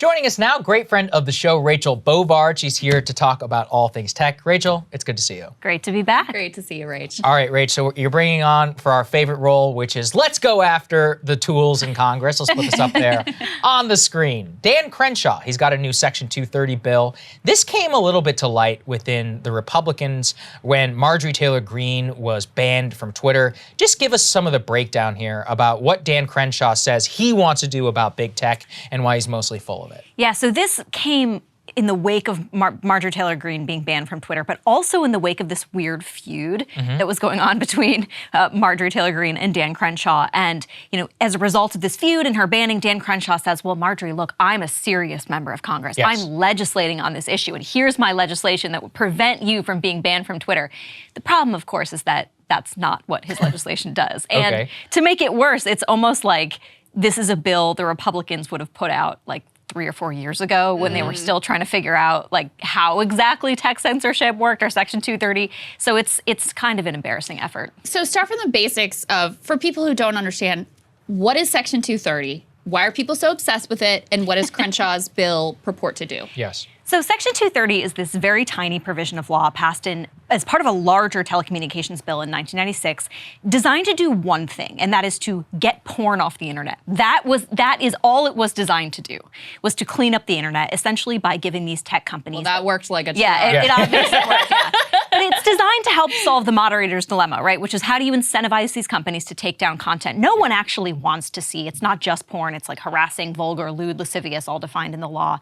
Joining us now, great friend of the show, Rachel Bovard. She's here to talk about all things tech. Rachel, it's good to see you. Great to be back. Great to see you, Rach. All right, Rach, so you're bringing on for our favorite role, which is let's go after the tools in Congress. Let's put this up there on the screen. Dan Crenshaw, he's got a new Section 230 bill. This came a little bit to light within the Republicans when Marjorie Taylor Greene was banned from Twitter. Just give us some of the breakdown here about what Dan Crenshaw says he wants to do about big tech and why he's mostly full of it. Yeah, so this came in the wake of Marjorie Taylor Greene being banned from Twitter, but also in the wake of this weird feud that was going on between Marjorie Taylor Greene and Dan Crenshaw. And, you know, as a result of this feud and her banning, Dan Crenshaw says, well, Marjorie, look, I'm a serious member of Congress. Yes. I'm legislating on this issue, and here's my legislation that would prevent you from being banned from Twitter. The problem, of course, is that that's not what his legislation does. And to make it worse, it's almost like this is a bill the Republicans would have put out like 3 or 4 years ago when they were still trying to figure out like how exactly tech censorship worked or Section 230. So it's kind of an embarrassing effort. So start from the basics of, for people who don't understand, what is Section 230? Why are people so obsessed with it? And what does Crenshaw's bill purport to do? Yes. So Section 230 is this very tiny provision of law passed in as part of a larger telecommunications bill in 1996, designed to do one thing, and that is to get porn off the internet. That is all it was designed to do, was to clean up the internet, essentially by giving these tech companies. Well, that worked like a charm. Yeah, it obviously worked, yeah. But it's designed to help solve the moderator's dilemma, right? Which is, how do you incentivize these companies to take down content no one actually wants to see? It's not just porn, it's like harassing, vulgar, lewd, lascivious, all defined in the law,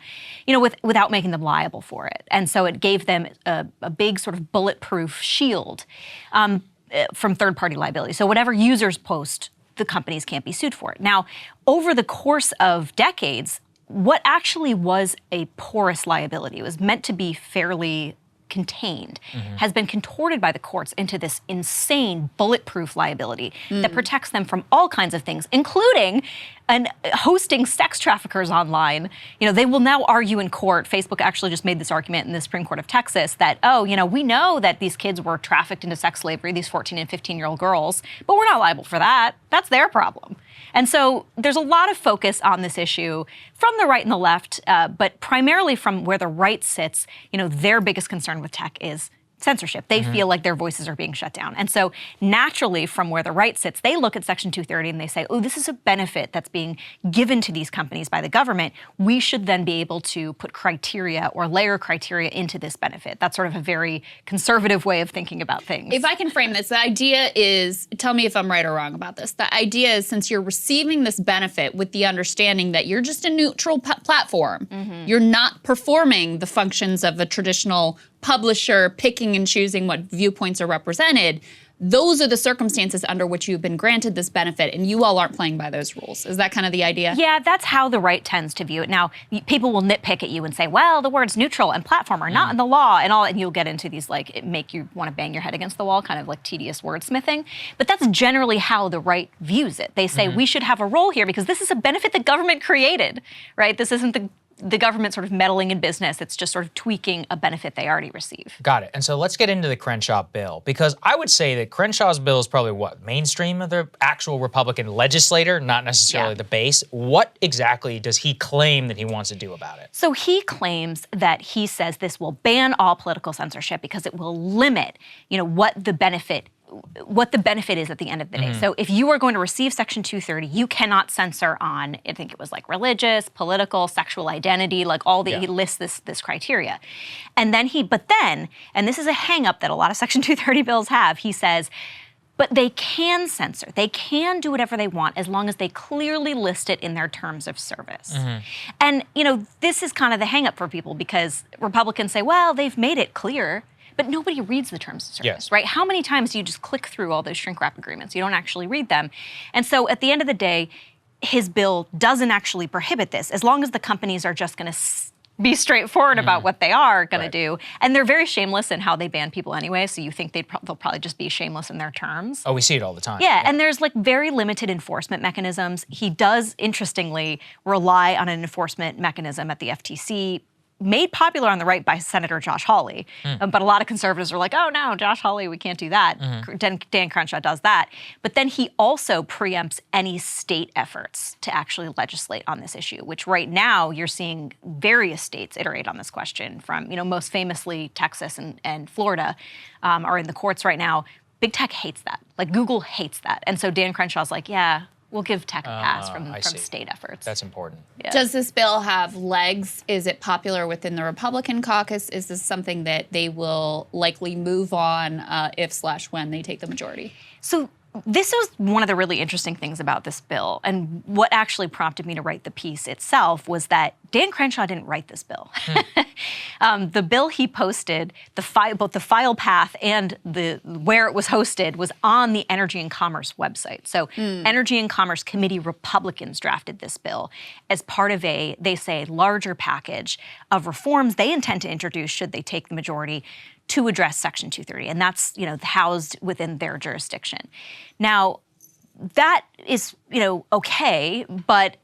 you know, without making them liable for it. And so it gave them a big sort of bulletproof shield from third-party liability. So whatever users post, the companies can't be sued for it. Now, over the course of decades, what actually was a porous liability, it was meant to be fairly contained, has been contorted by the courts into this insane bulletproof liability that protects them from all kinds of things, including hosting sex traffickers online. You know, they will now argue in court. Facebook actually just made this argument in the Supreme Court of Texas that, oh, you know, we know that these kids were trafficked into sex slavery, these 14 and 15-year-old girls, but we're not liable for that. That's their problem. And so there's a lot of focus on this issue from the right and the left, but primarily from where the right sits. You know, their biggest concern with tech is censorship. They feel like their voices are being shut down. And so naturally, from where the right sits, they look at Section 230 and they say, oh, this is a benefit that's being given to these companies by the government. We should then be able to put criteria or layer criteria into this benefit. That's sort of a very conservative way of thinking about things. If I can frame this, the idea is, tell me if I'm right or wrong about this. The idea is, since you're receiving this benefit with the understanding that you're just a neutral platform, you're not performing the functions of a traditional publisher, picking and choosing what viewpoints are represented, those are the circumstances under which you've been granted this benefit, and you all aren't playing by those rules. Is that kind of the idea? Yeah, that's how the right tends to view it. Now, people will nitpick at you and say, well, the words neutral and platform are not in the law and all, and you'll get into these, like, it make you want to bang your head against the wall, kind of like tedious wordsmithing. But that's generally how the right views it. They say, we should have a role here because this is a benefit the government created, right? This isn't the government sort of meddling in business. It's just sort of tweaking a benefit they already receive. Got it. And so let's get into the Crenshaw bill, because I would say that Crenshaw's bill is probably what, mainstream of the actual Republican legislator, not necessarily the base. What exactly does he claim that he wants to do about it? So he claims that he says this will ban all political censorship because it will limit, you know, what the benefit is at the end of the day. So if you are going to receive Section 230, you cannot censor on, I think it was like religious, political, sexual identity, like all the, he lists this criteria. And then and this is a hang up that a lot of Section 230 bills have, he says, but they can censor. They can do whatever they want as long as they clearly list it in their terms of service. And, you know, this is kind of the hang up for people because Republicans say, well, they've made it clear. But nobody reads the terms of service, right? How many times do you just click through all those shrink wrap agreements? You don't actually read them. And so at the end of the day, his bill doesn't actually prohibit this as long as the companies are just going to be straightforward about what they are going to do. And they're very shameless in how they ban people anyway, so you think they'll probably just be shameless in their terms. Oh, we see it all the time. Yeah, and there's like very limited enforcement mechanisms. He does, interestingly, rely on an enforcement mechanism at the FTC made popular on the right by Senator Josh Hawley. But a lot of conservatives are like, oh no, Josh Hawley, we can't do that. Dan Crenshaw does that. But then he also preempts any state efforts to actually legislate on this issue, which right now you're seeing various states iterate on this question from, most famously Texas and Florida are in the courts right now. Big tech hates that. Like Google hates that. And so Dan Crenshaw's like, yeah, we'll give tech a pass from state efforts. That's important. Yeah. Does this bill have legs? Is it popular within the Republican caucus? Is this something that they will likely move on if/when they take the majority? So this was one of the really interesting things about this bill, and what actually prompted me to write the piece itself was that Dan Crenshaw didn't write this bill. The bill he posted, both the file path and where it was hosted was on the Energy and Commerce website. So Energy and Commerce Committee Republicans drafted this bill as part of they say, larger package of reforms they intend to introduce should they take the majority to address Section 230, and that's housed within their jurisdiction. Now, that is okay, but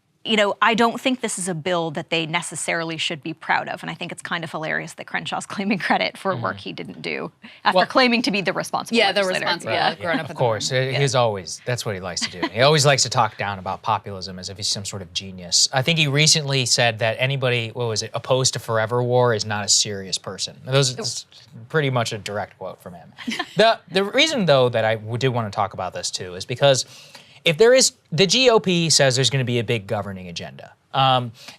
I don't think this is a bill that they necessarily should be proud of, and I think it's kind of hilarious that Crenshaw's claiming credit for work he didn't do after claiming to be the responsible legislator. The responsible. Right. Grown up of course, he's always, that's what he likes to do. He always likes to talk down about populism as if he's some sort of genius. I think he recently said that anybody, opposed to forever war is not a serious person. That's pretty much a direct quote from him. The reason, though, that I did want to talk about this, too, is because if there is, the GOP says there's going to be a big governing agenda.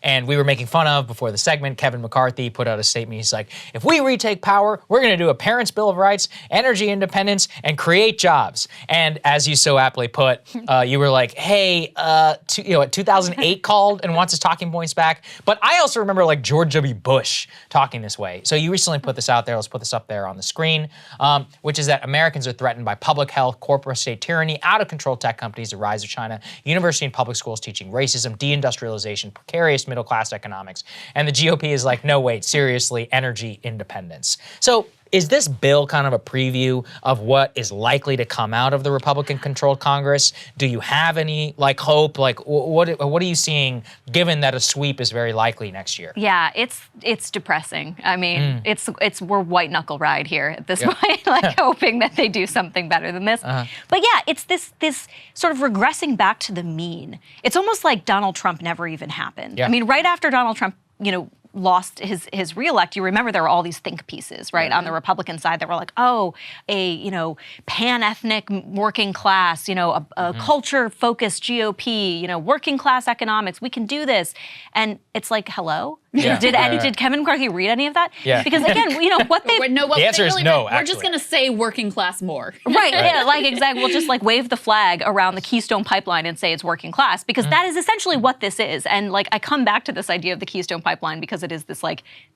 And we were making fun of, before the segment, Kevin McCarthy put out a statement. He's like, if we retake power, we're going to do a Parents' Bill of Rights, energy independence, and create jobs. And as you so aptly put, you were like, hey, 2008 called and wants his talking points back. But I also remember George W. Bush talking this way. So you recently put this out there. Let's put this up there on the screen, which is that Americans are threatened by public health, corporate state tyranny, out-of-control tech companies, the rise of China, university and public schools teaching racism, deindustrialization, precarious middle-class economics. And the GOP is like, no, wait, seriously, energy independence. So is this bill kind of a preview of what is likely to come out of the Republican-controlled Congress? Do you have any hope? What are you seeing, given that a sweep is very likely next year? Yeah, it's depressing. I mean, we're white knuckle ride here at this point, hoping that they do something better than this. But yeah, it's this sort of regressing back to the mean. It's almost like Donald Trump never even happened. Yeah. I mean, right after Donald Trump, lost his reelect, you remember there were all these think pieces, right, on the Republican side that were like, oh, a pan-ethnic working class, a culture-focused GOP, working class economics, we can do this. And it's like, hello? Yeah. Did Kevin McCarthy read any of that? Yeah. Because again, what they the answer is no. We're just going to say working class more. Right. Yeah. Exactly. We'll just wave the flag around the Keystone Pipeline and say it's working class, because that is essentially what this is. And I come back to this idea of the Keystone Pipeline because it is this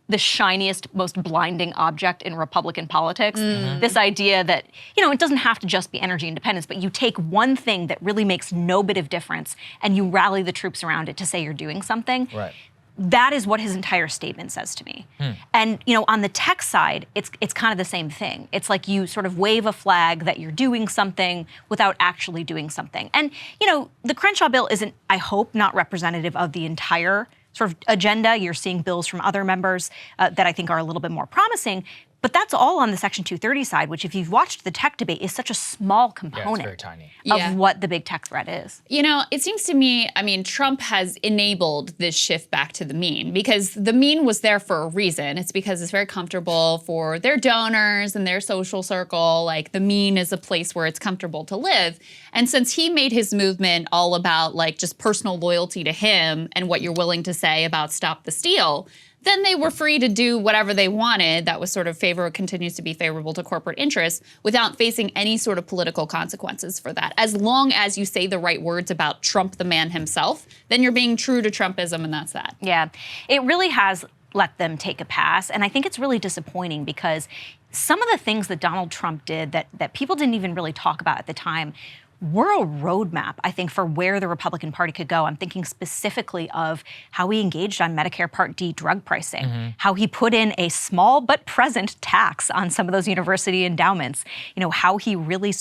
the shiniest, most blinding object in Republican politics. This idea that it doesn't have to just be energy independence, but you take one thing that really makes no bit of difference and you rally the troops around it to say you're doing something. Right. That is what his entire statement says to me. And, on the tech side, it's kind of the same thing. It's like you sort of wave a flag that you're doing something without actually doing something. And, the Crenshaw bill isn't, I hope, not representative of the entire sort of agenda. You're seeing bills from other members that I think are a little bit more promising. But that's all on the Section 230 side, which, if you've watched the tech debate, is such a small component it's very tiny. of what the big tech threat is. It seems to me, Trump has enabled this shift back to the mean, because the mean was there for a reason. It's because it's very comfortable for their donors and their social circle. The mean is a place where it's comfortable to live. And since he made his movement all about just personal loyalty to him and what you're willing to say about Stop the Steal, then they were free to do whatever they wanted that was sort of continues to be favorable to corporate interests without facing any sort of political consequences for that. As long as you say the right words about Trump, the man himself, then you're being true to Trumpism, and that's that. Yeah, it really has let them take a pass. And I think it's really disappointing because some of the things that Donald Trump did that people didn't even really talk about at the time we're a roadmap, I think, for where the Republican Party could go. I'm thinking specifically of how he engaged on Medicare Part D drug pricing, how he put in a small but present tax on some of those university endowments, how he really,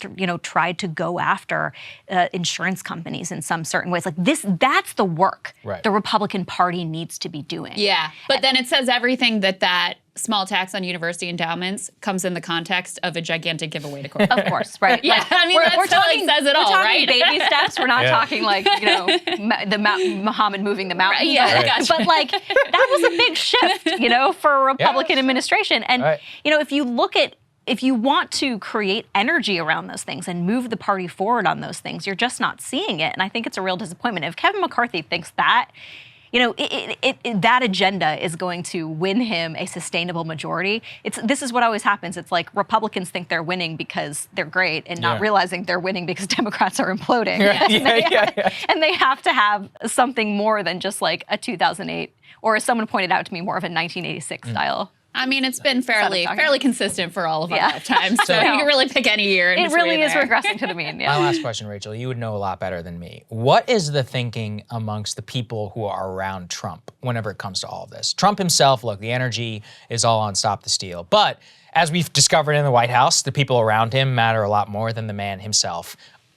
tried to go after insurance companies in some certain ways. Like that's the work the Republican Party needs to be doing. Yeah, but then it says everything that small tax on university endowments comes in the context of a gigantic giveaway to corporate. Of course, right. Yeah, I mean, we're talking, says it all, we're talking right? baby steps. We're not talking like, Muhammad moving the mountain. Right, yeah, gotcha. But like, that was a big shift, for a Republican administration. And, if you want to create energy around those things and move the party forward on those things, you're just not seeing it. And I think it's a real disappointment. If Kevin McCarthy thinks that, that agenda is going to win him a sustainable majority. This is what always happens. It's like Republicans think they're winning because they're great and not realizing they're winning because Democrats are imploding. And they have to have something more than just like a 2008, or as someone pointed out to me, more of a 1986 style. I mean, it's been fairly consistent for all of our lifetimes. So you can really pick any year. It really is regressing to the mean. Yeah. My last question, Rachel, you would know a lot better than me. What is the thinking amongst the people who are around Trump whenever it comes to all of this? Trump himself, look, the energy is all on Stop the Steal. But as we've discovered in the White House, the people around him matter a lot more than the man himself.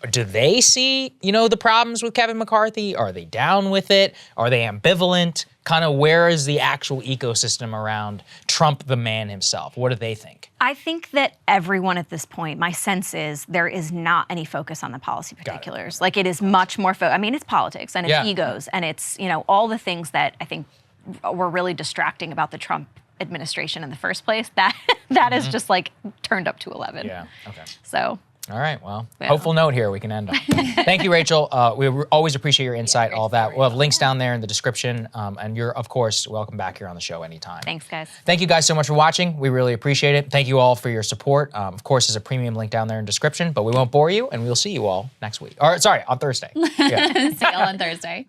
Do they see, the problems with Kevin McCarthy? Are they down with it? Are they ambivalent? Kind of where is the actual ecosystem around Trump, the man himself? What do they think? I think that everyone at this point, my sense is there is not any focus on the policy particulars. Like it is much more, it's politics and it's egos and it's, all the things that I think were really distracting about the Trump administration in the first place. That is just like turned up to 11. Yeah, okay. So. All right, well, hopeful note here we can end on. Thank you, Rachel. We always appreciate your insight, all that. We'll have links down there in the description, and you're, of course, welcome back here on the show anytime. Thanks, guys. Thank you guys so much for watching. We really appreciate it. Thank you all for your support. Of course, there's a premium link down there in the description, but we won't bore you, and we'll see you all next week. Or, sorry, on Thursday. See y'all on Thursday.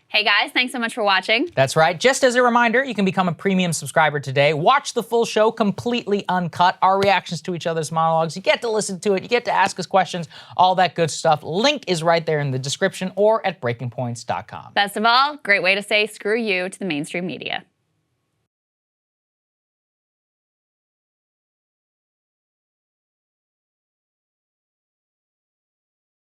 Hey guys, thanks so much for watching. That's right. Just as a reminder, you can become a premium subscriber today. Watch the full show completely uncut, our reactions to each other's monologues. You get to listen to it. You get to ask us questions, all that good stuff. Link is right there in the description or at breakingpoints.com. Best of all, great way to say screw you to the mainstream media.